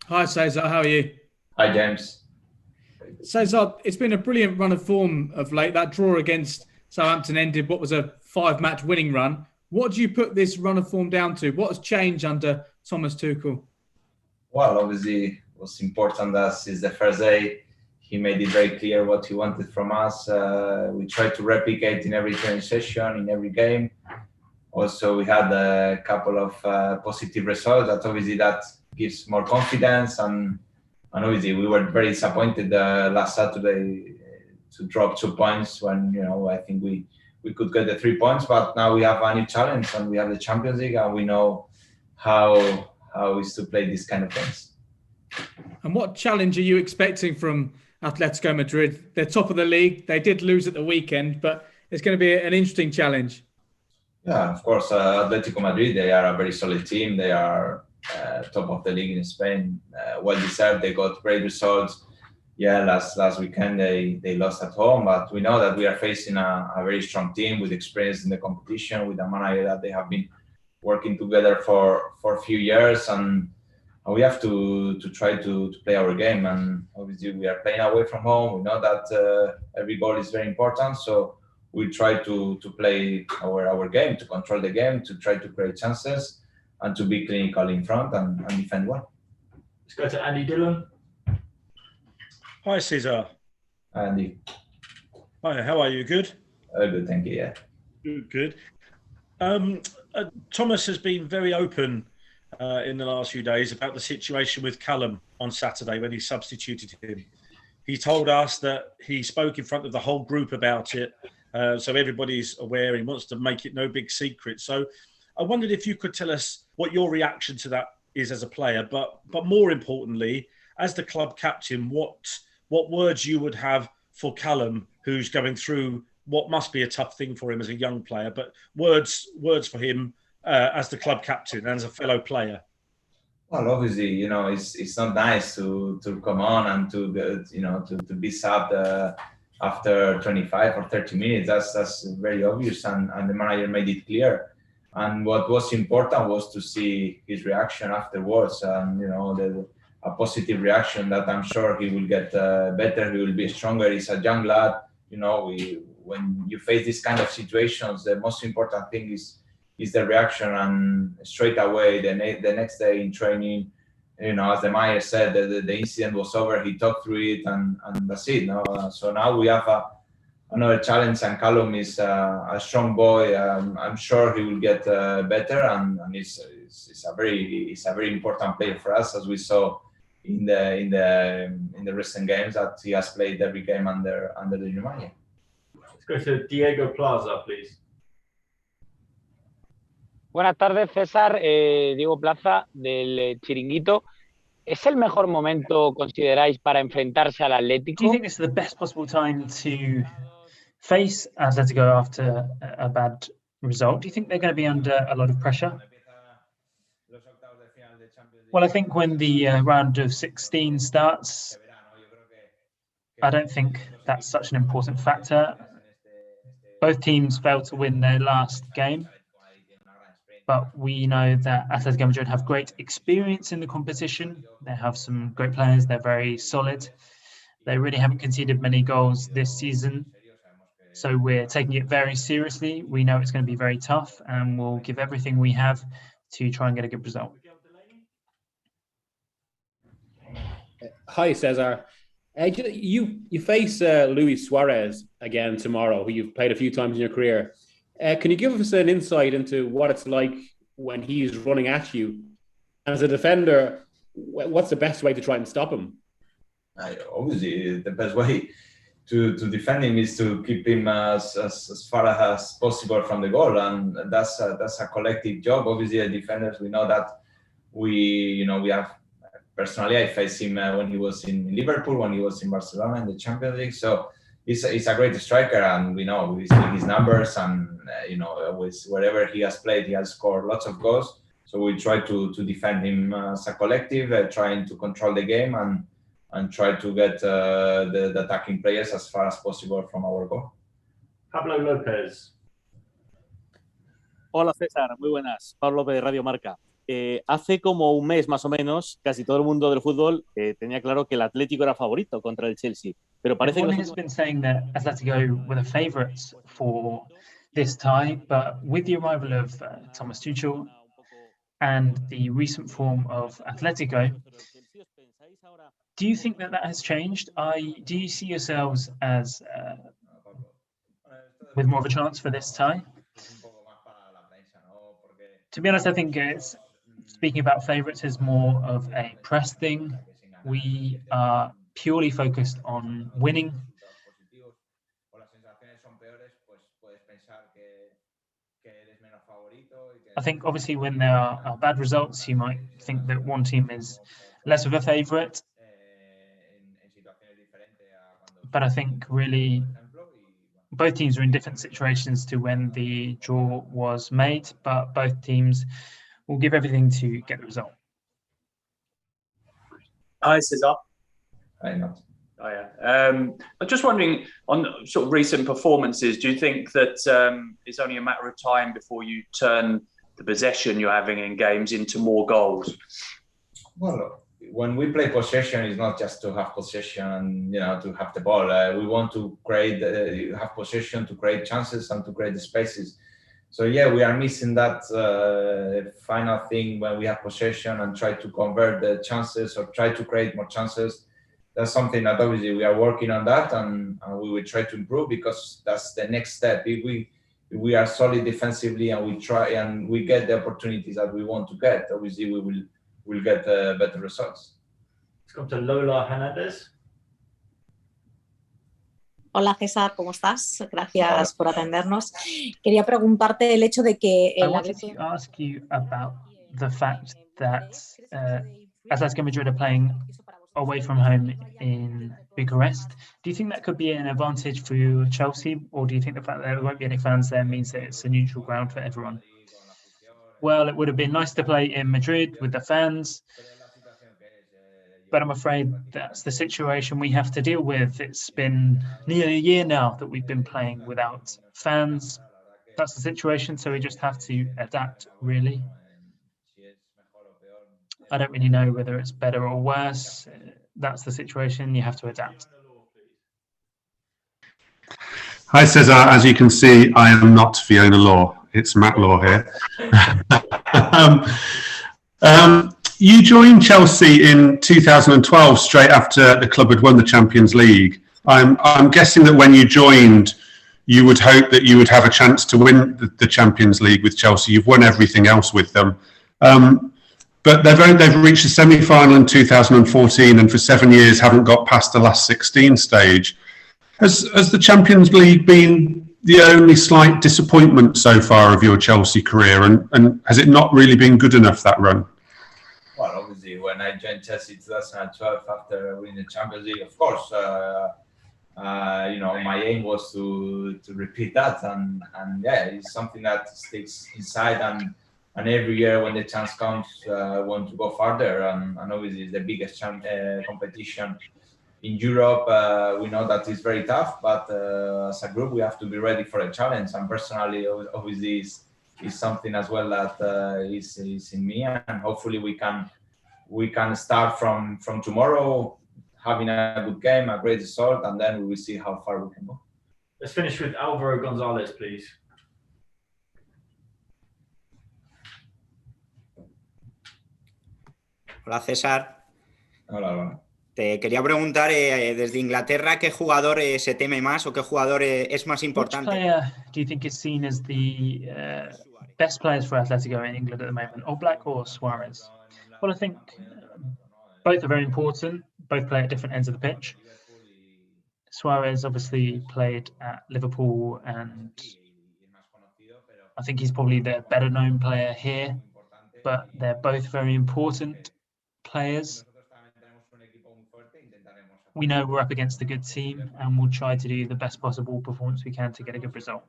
Hi, Cesar. How are you? Hi, James. Cesar, it's been a brilliant run of form of late. That draw against Southampton ended what was a five-match winning run. What do you put this run of form down to? What has changed under Thomas Tuchel? Well, obviously, what's important as is the first day. He made it very clear what he wanted from us. We tried to replicate in every training session, in every game. Also, we had a couple of positive results. That obviously that gives more confidence, and obviously we were very disappointed last Saturday to drop 2 points when I think we could get the 3 points, but now we have a new challenge and we have the Champions League and we know how is to play these kind of games. And what challenge are you expecting from Atletico Madrid? They're top of the league. They did lose at the weekend, but it's going to be an interesting challenge. Yeah, of course, Atletico Madrid, they are a very solid team. They are top of the league in Spain. Well deserved. They got great results. Yeah, last weekend they lost at home, but we know that we are facing a very strong team with experience in the competition, with a manager that they have been working together for a few years, and we have to try to play our game. And obviously, we are playing away from home. We know that every goal is very important, so we try to play our game, to control the game, to try to create chances, and to be clinical in front and defend well. Let's go to Andy Dillon. Hi, Cesar. And Hi, how are you? Good? good, thank you. Yeah. Good. Um, Thomas has been very open in the last few days about the situation with Callum on Saturday when he substituted him. He told us that he spoke in front of the whole group about it, so everybody's aware. He wants to make it no big secret. So I wondered if you could tell us what your reaction to that is as a player, but more importantly, as the club captain, what words you would have for Callum, who's going through what must be a tough thing for him as a young player, but words for him as the club captain and as a fellow player. Well, obviously, it's not nice to come on and to be subbed after 25 or 30 minutes. That's very obvious, and the manager made it clear. And what was important was to see his reaction afterwards, and a positive reaction that I'm sure he will get better. He will be stronger. He's a young lad. When you face these kind of situations, the most important thing is the reaction, and straight away the next day in training, as the Meyer said, the incident was over. He talked through it, and that's it. No? So now we have another challenge, and Callum is a strong boy. I'm sure he will get better, and it's a very important player for us, as we saw in the recent games that he has played every game under the new manager. Let's go to Diego Plaza, please. Buenas tardes, César. Diego Plaza, del Chiringuito. ¿Es el mejor momento, consideráis, para enfrentarse al Atlético? Do you think this is the best possible time to face Atletico after a bad result? Do you think they're going to be under a lot of pressure? Well, I think when the round of 16 starts, I don't think that's such an important factor. Both teams failed to win their last game, but we know that Atletico Madrid have great experience in the competition. They have some great players. They're very solid. They really haven't conceded many goals this season. So we're taking it very seriously. We know it's going to be very tough, and we'll give everything we have to try and get a good result. Hi, Cesar. You face Luis Suarez again tomorrow, who you've played a few times in your career. Can you give us an insight into what it's like when he's running at you? And as a defender, what's the best way to try and stop him? Obviously, the best way to defend him is to keep him as far as possible from the goal, and that's a collective job. Obviously, as defenders, we know that we have. Personally, I faced him when he was in Liverpool, when he was in Barcelona in the Champions League. So he's a great striker, and we know we see his numbers, and wherever he has played, he has scored lots of goals. So we try to defend him as a collective, trying to control the game and try to get the attacking players as far as possible from our goal. Pablo Lopez. Hola César, muy buenas. Pablo López de Radio Marca. hace como un mes más o menos, casi todo el mundo del fútbol tenía claro que el Atlético era favorito contra el Chelsea. Pero parece Everyone que has been saying that Atletico were the favourites for this tie, but with the arrival of Thomas Tuchel and the recent form of Atletico, do you think that that has changed? Do you see yourselves as with more of a chance for this tie? To be honest, I think speaking about favourites is more of a press thing. We are purely focused on winning. I think obviously when there are bad results, you might think that one team is less of a favourite. But I think really both teams are in different situations to when the draw was made, but both teams will give everything to get the result. Hi, Cesar. Hi, not. Oh, yeah. I'm just wondering, on sort of recent performances, do you think that it's only a matter of time before you turn the possession you're having in games into more goals? Well, when we play possession, it's not just to have possession and to have the ball. We want to create, have possession to create chances and to create the spaces. So yeah, we are missing that final thing when we have possession and try to convert the chances or try to create more chances. That's something that obviously we are working on that, and we will try to improve, because that's the next step. If we are solid defensively and we try and we get the opportunities that we want to get, obviously we'll get better results. Let's come to Lola Hernandez. Hola César, ¿cómo estás? Gracias por atendernos. Quería preguntarte el hecho de que I wanted to ask you about the fact that Atletico Madrid are playing away from home in Bucharest. Do you think that could be an advantage for Chelsea, or do you think the fact that there won't be any fans there means that it's a neutral ground for everyone? Well, it would have been nice to play in Madrid with the fans, but I'm afraid that's the situation we have to deal with. It's been nearly a year now that we've been playing without fans. That's the situation, so we just have to adapt, really. I don't really know whether it's better or worse. That's the situation. You have to adapt. Hi, Cesar. As you can see, I am not Fiona Law. It's Matt Law here. You joined Chelsea in 2012, straight after the club had won the Champions League. I'm guessing that when you joined, you would hope that you would have a chance to win the Champions League with Chelsea. You've won everything else with them. But they've reached the semi-final in 2014, and for 7 years haven't got past the last 16 stage. Has the Champions League been the only slight disappointment so far of your Chelsea career, and has it not really been good enough, that run? Well, obviously, when I joined Chelsea in 2012 after winning the Champions League, of course, my aim was to repeat that, and yeah, it's something that sticks inside, and every year when the chance comes, I want to go further, and obviously it's the biggest competition in Europe. We know that it's very tough, but as a group we have to be ready for a challenge, and personally, obviously, is something as well that is in me, and hopefully we can start from tomorrow having a good game, a great result, and then we will see how far we can go. Let's finish with Alvaro Gonzalez, please. Hola César. Hola. Te quería preguntar desde Inglaterra, ¿qué jugador se teme más o qué jugador es más importante? Which player do you think is seen as the best players for Atletico in England at the moment, Oblak or Suarez? Well, I think both are very important. Both play at different ends of the pitch. Suarez obviously played at Liverpool, and I think he's probably the better known player here, but they're both very important players. We know we're up against a good team, and we'll try to do the best possible performance we can to get a good result.